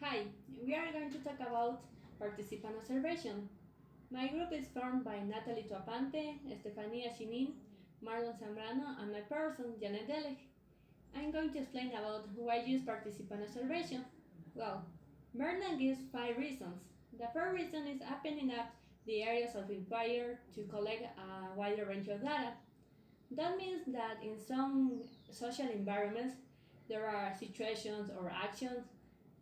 Hi, we are going to talk about participant observation. My group is formed by Natalie Tuapante, Estefania Chinin, Marlon Zambrano, and my person, Janet Delech. I'm going to explain about why use participant observation. Well, Bernard gives 5 reasons. The first reason is opening up the areas of inquiry to collect a wider range of data. That means that in some social environments, there are situations or actions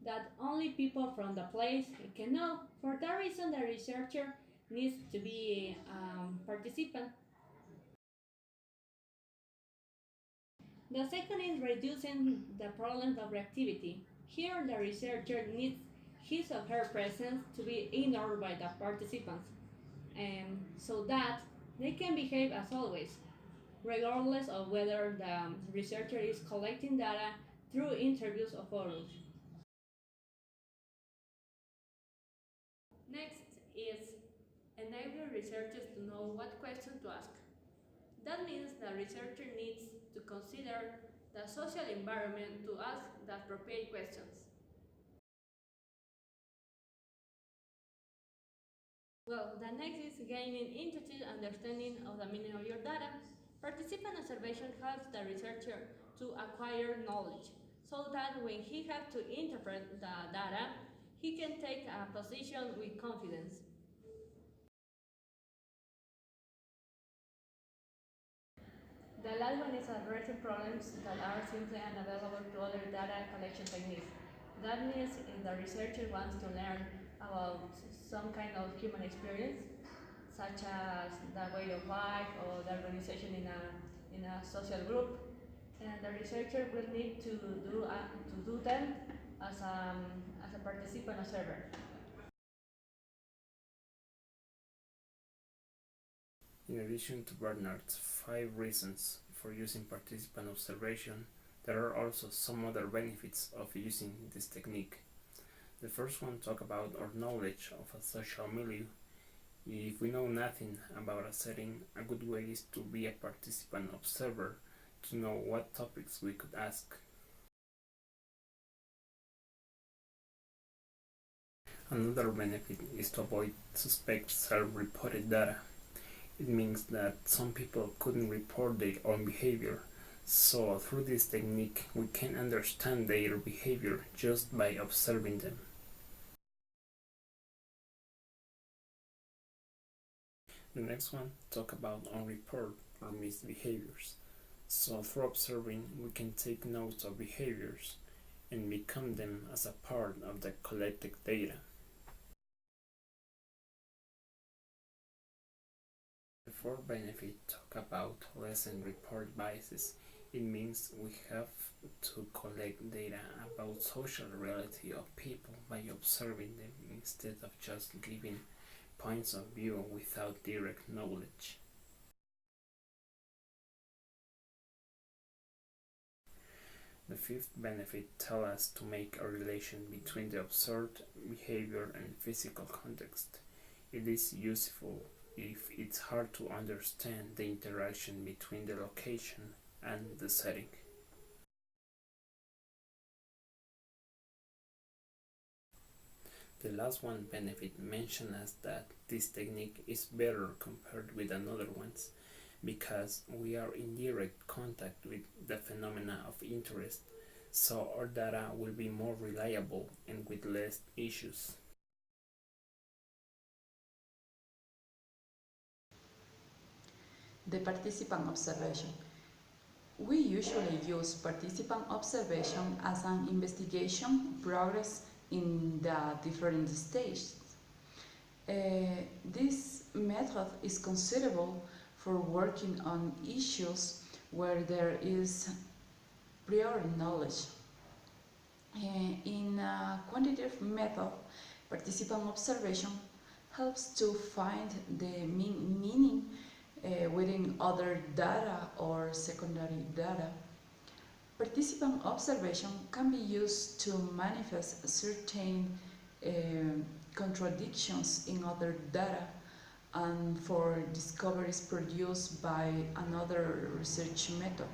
that only people from the place can know. For that reason, the researcher needs to be a participant. The second is reducing the problem of reactivity. Here, the researcher needs his or her presence to be ignored by the participants, and so that they can behave as always, regardless of whether the researcher is collecting data through interviews or photos. Next is enable researchers to know what questions to ask. That means the researcher needs to consider the social environment to ask the appropriate questions. Well, the next is gaining intuitive understanding of the meaning of your data. Participant observation helps the researcher to acquire knowledge so that when he has to interpret the data, he can take a position with confidence. The last one is addressing problems that are simply unavailable to other data collection techniques. That means if the researcher wants to learn about some kind of human experience, such as the way of life or the organization in a social group, and the researcher will need to do them as a participant observer. In addition to Bernard's 5 reasons for using participant observation, there are also some other benefits of using this technique. The first one talk about our knowledge of a social milieu. If we know nothing about a setting, a good way is to be a participant observer to know what topics we could ask. Another benefit is to avoid suspect self-reported data. It means that some people couldn't report their own behavior, so through this technique we can understand their behavior just by observing them. The next one talk about unreported or missed behaviors. So through observing we can take notes of behaviors and become them as a part of the collected data. The fourth benefit talk about lesson report biases. It means we have to collect data about social reality of people by observing them instead of just giving points of view without direct knowledge. The fifth benefit tells us to make a relation between the observed behavior and physical context. It is useful if it's hard to understand the interaction between the location and the setting. The last one benefit mentioned as that this technique is better compared with another ones because we are in direct contact with the phenomena of interest, so our data will be more reliable and with less issues. The participant observation. We usually use participant observation as an investigation progress in the different stages. This method is considerable for working on issues where there is prior knowledge. In a quantitative method, participant observation helps to find the meaning within other data or secondary data. Participant observation can be used to manifest certain uh, contradictions in other data and for discoveries produced by another research method.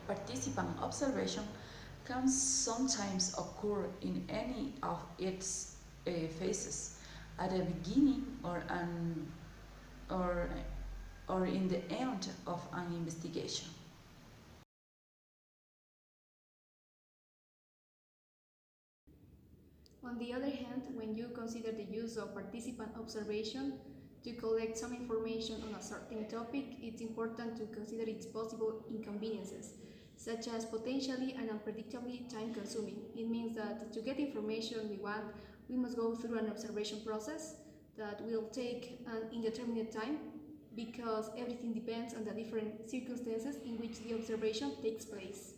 Participant observation can sometimes occur in any of its phases, at the beginning or, or in the end of an investigation. On the other hand, when you consider the use of participant observation to collect some information on a certain topic, it's important to consider its possible inconveniences, such as potentially and unpredictably time-consuming. It means that to get information we want, we must go through an observation process that will take an indeterminate time because everything depends on the different circumstances in which the observation takes place.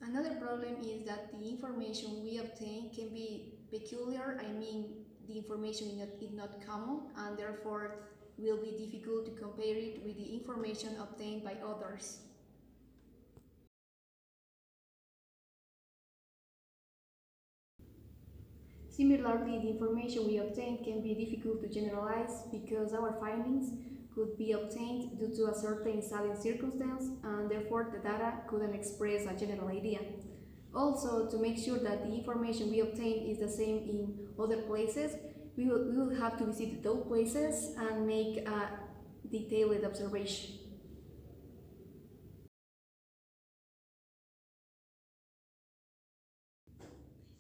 Another problem is that the information we obtain can be peculiar, I mean the information is not common and therefore will be difficult to compare it with the information obtained by others. Similarly, the information we obtain can be difficult to generalize because our findings could be obtained due to a certain salient circumstance and therefore the data couldn't express a general idea. Also, to make sure that the information we obtain is the same in other places, we will have to visit those places and make a detailed observation.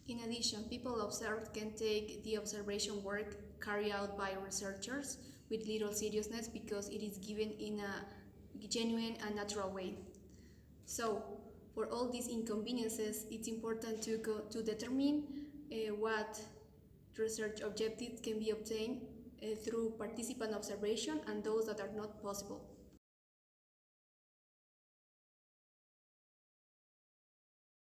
In addition, people observed can take the observation work carried out by researchers with little seriousness because it is given in a genuine and natural way. So, for all these inconveniences, it's important to determine what research objectives can be obtained through participant observation and those that are not possible.